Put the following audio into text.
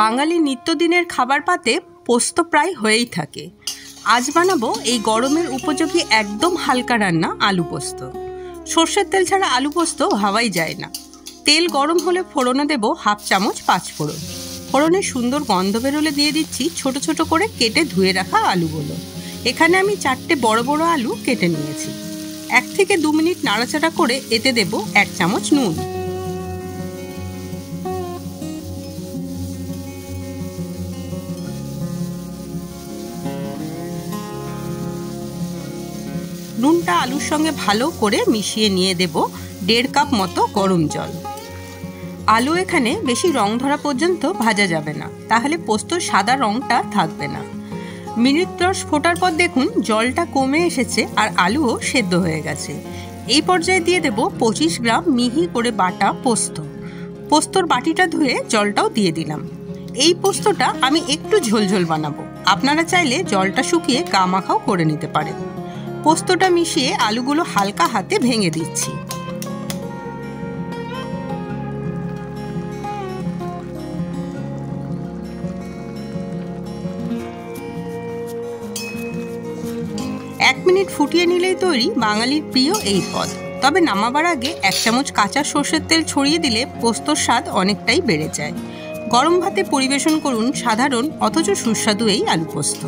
বাঙালি নিত্যদিনের খাবার পাতে পোস্ত প্রায় হয়েই থাকে। আজ বানাবো এই গরমের উপযোগী একদম হালকা রান্না আলু পোস্ত। সর্ষের তেল ছাড়া আলু পোস্ত ভাবাই যায় না। তেল গরম হলে ফোড়নে দেব 1/2 চামচ 5 ফোড়ন। ফোড়নে সুন্দর গন্ধ বেরোলে দিয়ে দিচ্ছি ছোট ছোট করে কেটে ধুয়ে রাখা আলুগুলো। এখানে আমি 4টে বড় বড় আলু কেটে নিয়েছি। 1 থেকে 2 মিনিট নাড়াচাড়া করে এতে দেব 1 চামচ নুন। নুনটা আলুর সঙ্গে ভালো করে মিশিয়ে নিয়ে দেব 1.5 কাপ মতো গরম জল। আলু এখানে বেশি রং ধরা পর্যন্ত ভাজা যাবে না, তাহলে পোস্তর সাদা রংটা থাকবে না। মিনিট 10 ফোটার পর দেখুন জলটা কমে এসেছে আর আলুও সেদ্ধ হয়ে গেছে। এই পর্যায়ে দিয়ে দেব 25 গ্রাম মিহি করে বাটা পোস্ত। পোস্তর বাটিটা ধুয়ে জলটাও দিয়ে দিলাম। এই পোস্তটা আমি একটু ঝোলঝোল বানাবো, আপনারা চাইলে জলটা শুকিয়ে গা মাখাও করে নিতে পারেন। পোস্তটা মিশিয়ে আলুগুলো হালকা হাতে ভেঙে দিচ্ছি। এক মিনিট ফুটিয়ে নিলেই তৈরি বাঙালির প্রিয় এই পদ। তবে নামাবার আগে 1 চামচ কাঁচা সর্ষের তেল ছড়িয়ে দিলে পোস্তর স্বাদ অনেকটাই বেড়ে যায়। গরম ভাতে পরিবেশন করুন সাধারণ অথচ সুস্বাদু এই আলু পোস্ত।